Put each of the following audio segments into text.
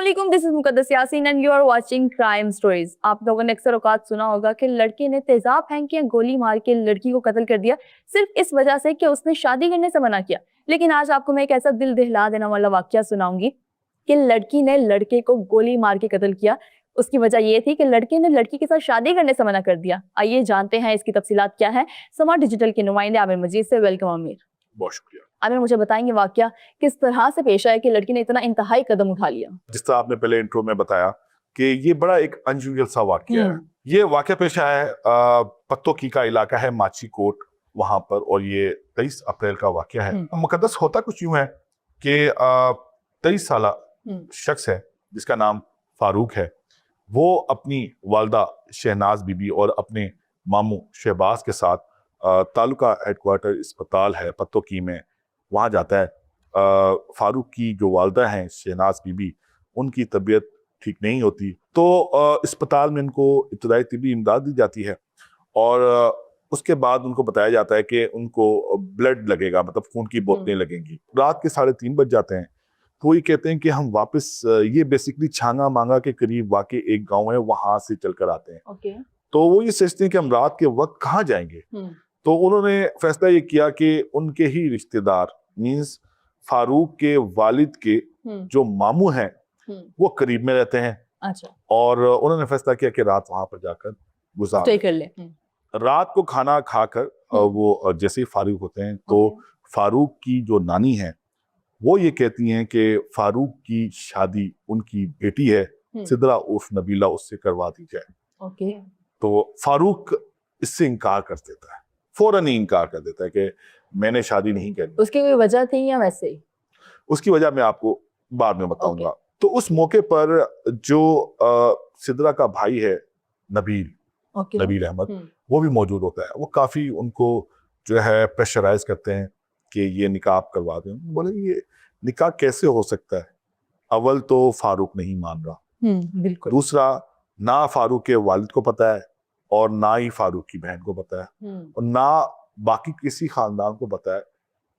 अस्सलामुअलैकुम, this is Muqaddas Yasin and you are watching crime stories. आप लोगों ने अक्सर औकात सुना होगा कि लड़के ने तेजाब फेंक के गोली मार के लड़की को कत्ल कर दिया सिर्फ इस वजह से कि उसने शादी करने से मना किया। लेकिन आज आपको मैं एक ऐसा दिल दहला देने वाला वाकया सुनाऊंगी कि लड़की ने लड़के को गोली मार के कत्ल किया। उसकी वजह ये थी कि लड़के ने लड़की के साथ शादी करने से मना कर दिया। आइए जानते हैं इसकी तफसीलात क्या है। समार्ट डिजिटल के नुमाइंदे आमिर मजीद से वेलकम। आमिर, बहुत शुक्रिया। आमिर मुझे बताएंगे वाकया किस तरह से पेश आया कि लड़की ने इतना इंतहाई कदम उठा लिया। जिस तरह आपने पहले इंट्रो में बताया कि ये बड़ा एक अनयूजुअल सा वाकया है। ये वाकया पेश आया है पत्तोकी का इलाका है, माची कोट वहां पर, और ये 23 अप्रैल का वाकया है। मुकद्दस होता कुछ यूं है कि 23 साल शख्स है जिसका नाम फारूक है। वो अपनी वालदा शहनाज बीबी और अपने मामू शहबाज के साथ तालुका हेडक्वार्टर अस्पताल है पत्तोकी में, वहाँ जाता है। फारूक की जो वालदा हैं शहनाज बीबी, उनकी तबीयत ठीक नहीं होती, तो अस्पताल में उनको इब्तदाई तिब्बी इमदाद दी जाती है और उसके बाद उनको बताया जाता है कि उनको ब्लड लगेगा, मतलब खून की बोतलें लगेंगी। रात के 3:30 बज जाते हैं, तो ये कहते हैं कि हम वापस, ये बेसिकली छांगा मांगा के करीब वाकई एक गाँव है, वहां से चलकर आते हैं। तो वो ये सोचते हैं कि हम रात के वक्त कहाँ जाएंगे। तो उन्होंने फैसला ये किया कि उनके ही रिश्तेदार मींस फारूक के वालिद के जो मामू हैं वो करीब में रहते हैं। अच्छा। और उन्होंने फैसला किया कि रात वहां पर जाकर गुजार कर ले। रात को खाना खाकर वो जैसे ही फारूक होते हैं तो फारूक की जो नानी है वो ये कहती हैं कि फारूक की शादी उनकी बेटी है सिद्रा उर्फ नबीला, उससे करवा दी जाए। तो फारूक इससे इनकार कर देता है, फौरन ही इनकार कर देता है कि मैंने शादी नहीं करनी। उसकी कोई वजह थी या वैसे ही? उसकी वजह मैं आपको बाद में बताऊंगा। तो उस मौके पर जो सिद्रा का भाई है नबील, नबील अहमद, वो भी मौजूद होता है। वो काफी उनको जो है प्रेशराइज करते हैं कि ये निकाह आप करवा दें। बोले ये निकाह कैसे हो सकता है? अव्वल तो फारूक नहीं मान रहा, बिल्कुल। दूसरा ना फारूक के वालिद को पता है और ना ही फारूक की बहन को पता है और ना बाकी किसी खानदान को पता है,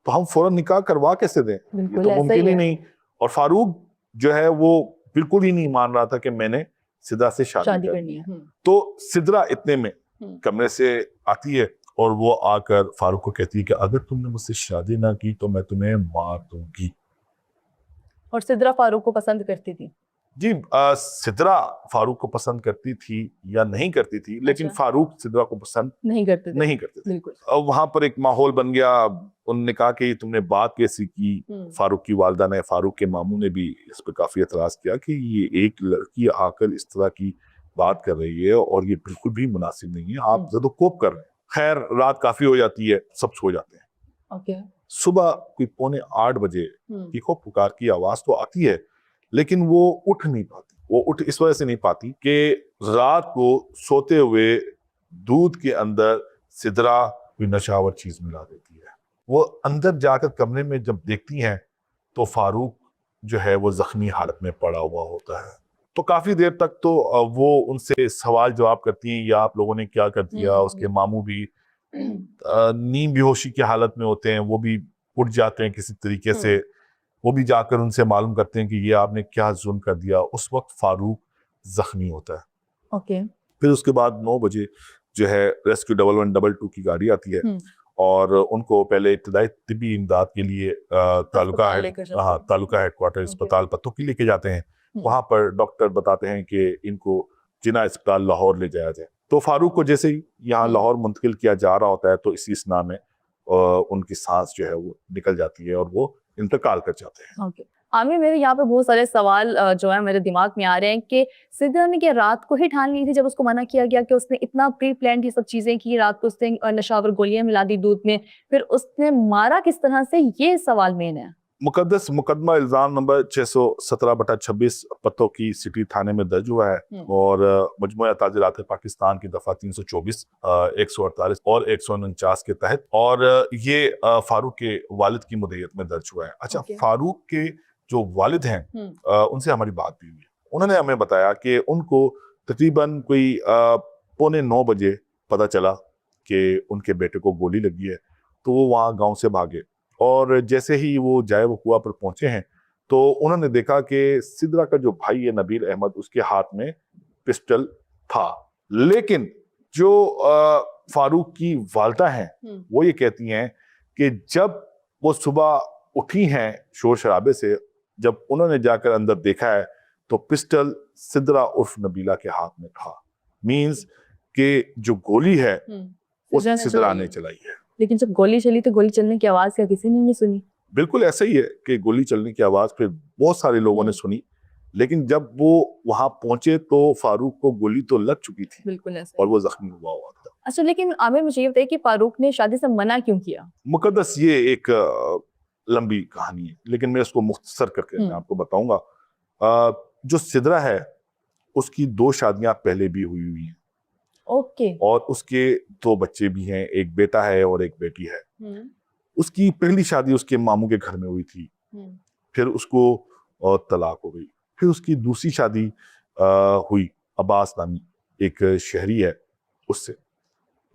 तो हम फौरन निकाह करवा कैसे दें? ये तो मुमकिन ही नहीं। और फारूक जो है वो बिल्कुल ही नहीं मान रहा था कि मैंने सिद्रा से शादी करनी है। तो सिद्रा इतने में कमरे से आती है और वो आकर फारूक को कहती है कि अगर तुमने मुझसे शादी ना की तो मैं तुम्हें मार दूंगी। और सिद्रा फारूक को पसंद करती थी? जी, सिद्रा फारूक को पसंद करती थी या नहीं करती थी, लेकिन फारूक सिद्रा को पसंद नहीं करते थे। बिल्कुल। वहां पर एक माहौल बन गया। उन्होंने कहा कि तुमने बात कैसी की? फारूक की वालदा ने, फारूक के मामू ने भी इस पर काफी एतराज किया कि ये एक लड़की आकर इस तरह की बात कर रही है और ये बिल्कुल भी मुनासिब नहीं है, आप ज्यादा कोप कर रहे हैं। खैर, रात काफी हो जाती है, सब सो जाते हैं। सुबह कोई 7:45 बजे चीखो पुकार की आवाज तो आती है, लेकिन वो उठ नहीं पाती। वो उठ इस वजह से नहीं पाती कि रात को सोते हुए दूध के अंदर सिद्रा कोई नशावर चीज मिला देती है। वो अंदर जाकर कमरे में जब देखती हैं तो फारूक जो है वो जख्मी हालत में पड़ा हुआ होता है। तो काफी देर तक तो वो उनसे सवाल जवाब करती हैं, या आप लोगों ने क्या कर दिया। उसके मामू भी नींद बेहोशी की हालत में होते हैं, वो भी उठ जाते हैं किसी तरीके से। वो भी जाकर उनसे मालूम करते हैं कि ये आपने क्या जुल्म कर दिया। उस वक्त फारूक जख्मी होता है। फिर उसके बाद 9 बजे जो है रेस्क्यू 1112 की गाड़ी आती है और उनको पहले इब्तदाई तिब्बी इमदाद के लिए तालुका हेडक्वार्टर अस्पताल पत्तोकी लेके जाते हैं। वहां पर डॉक्टर बताते हैं कि इनको जिना अस्पताल लाहौर ले जाया जाए। तो फारूक को जैसे ही यहाँ लाहौर मुंतकिल किया जा रहा होता है तो इसी स्ना में उनकी सांस जो है वो निकल जाती है और वो इंतकाल कर जाते हैं। आमिर, मेरे यहाँ पे बहुत सारे सवाल जो है मेरे दिमाग में आ रहे हैं कि सिद्रा ने क्या रात को ही ठान ली थी जब उसको मना किया गया कि उसने इतना प्री प्लान ये सब चीजें की, रात को उसने नशावर गोलियां मिला दी दूध में, फिर उसने मारा किस तरह से? ये सवाल मेन है। मुकद्दस मुकदमा इल्जाम नंबर 617/26 पत्तोकी सिटी थाने में दर्ज हुआ है और मजमूआ ताज़िरात पाकिस्तान की दफा 324, 148 और 149 के तहत, और ये फारूक के वालिद की मुद्दत में दर्ज हुआ है। अच्छा, फारूक के जो वालिद हैं उनसे हमारी बात भी हुई। उन्होंने हमें बताया कि उनको तकरीबन कोई 8:45 बजे पता चला कि उनके बेटे को गोली लगी है, तो वो वहाँ गाँव से भागे और जैसे ही वो जाए वकुआ पर पहुंचे हैं तो उन्होंने देखा कि सिद्रा का जो भाई है नबील अहमद, उसके हाथ में पिस्टल था। लेकिन जो फारूक की वालदा हैं वो ये कहती हैं कि जब वो सुबह उठी हैं शोर शराबे से, जब उन्होंने जाकर अंदर देखा है तो पिस्टल सिद्रा उर्फ नबीला के हाथ में था। मींस कि जो गोली है वो सिद्रा ने चलाई है। लेकिन जब गोली चली तो गोली चलने की आवाज क्या किसी ने नहीं सुनी? बिल्कुल ऐसा ही है कि गोली चलने की आवाज फिर बहुत सारे लोगों ने सुनी, लेकिन जब वो वहां पहुंचे तो फारूक को गोली तो लग चुकी थी। बिल्कुल ऐसा। और वो जख्मी हुआ था। अच्छा, लेकिन आमिर मुझे ये बताइए कि फारूक ने शादी से मना क्यों किया? मुकद्दस ये एक लंबी कहानी है, लेकिन मैं इसको मुख्तसर करके मैं आपको बताऊंगा। जो सिद्रा है उसकी 2 शादियां पहले भी हुई हैं। ओके। और उसके 2 बच्चे भी हैं, एक बेटा है और एक बेटी है। उसकी पहली शादी उसके मामू के घर में हुई थी, फिर उसको तलाक हो गई। फिर उसकी दूसरी शादी हुई अब्बास नामी एक शहरी है उससे।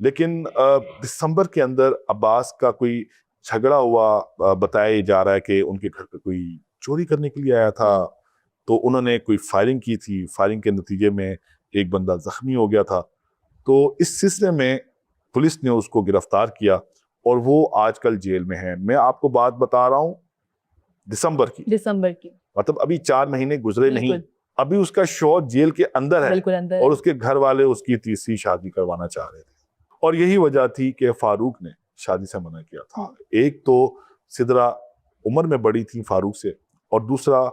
लेकिन दिसंबर के अंदर अब्बास का कोई झगड़ा हुआ, बताया जा रहा है कि उनके घर पे कोई चोरी करने के लिए आया था, तो उन्होंने कोई फायरिंग की थी। फायरिंग के नतीजे में एक बंदा जख्मी हो गया था। तो इस सिलसिले में पुलिस ने उसको गिरफ्तार किया और वो आजकल जेल में है। मैं आपको बात बता रहा हूँ दिसंबर की, मतलब अभी 4 महीने गुजरे नहीं, अभी उसका शौहर जेल के अंदर है और उसके घर वाले उसकी तीसरी शादी करवाना चाह रहे थे। और यही वजह थी कि फारूक ने शादी से मना किया था। एक तो सिद्रा उम्र में बड़ी थी फारूक से, और दूसरा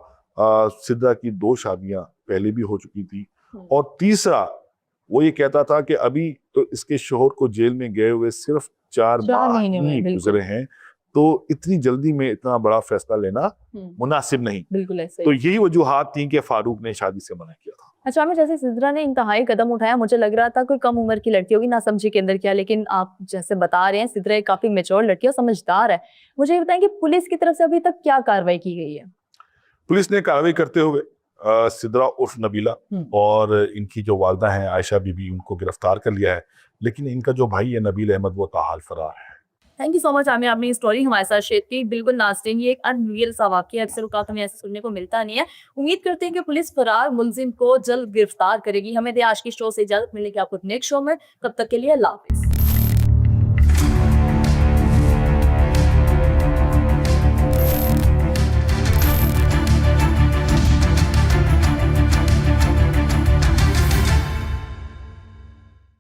सिद्रा की 2 शादियां पहले भी हो चुकी थी, और तीसरा वो ये कहता था कि अभी तो इसके शौहर को जेल में गए हुए सिर्फ 4 महीने गुजरे हैं, तो इतनी जल्दी में इतना बड़ा फैसला लेना मुनासिब नहीं। बिल्कुल ऐसे। तो यही वजूहात थी कि फारूक ने शादी से मना किया था। अच्छा, मैं जैसे सिद्रा ने इंतहाई कदम उठाया, मुझे लग रहा था कोई कम उम्र की लड़की होगी, ना समझी के अंदर क्या, लेकिन आप जैसे बता रहे हैं सिद्रा एक काफी मैच्योर लड़की है, समझदार है। मुझे ये बताएं कि पुलिस की तरफ से अभी तक क्या कार्रवाई की गई है? पुलिस ने कार्रवाई करते हुए सिद्रा उर्फ नबीला और इनकी जो वालदा हैं आयशा बीबी, उनको गिरफ्तार कर लिया है। लेकिन इनका जो भाई है नबील अहमद, वो ताहाल फरार है। Thank you so much Aamir, आपने स्टोरी हमारे साथ शेयर की। बिल्कुल नाज़रीन, ये एक अनरियल सा वाक़या, अक्सर औक़ात हमें ऐसा सुनने को मिलता नहीं है। उम्मीद करते हैं कि पुलिस फरार मुलजिम को जल्द गिरफ्तार करेगी। हमें दे आज की शो से इजाज़त, मिलेगी आपको नेक्स्ट शो में। तब तक के लिए अल्लाह हाफ़िज़।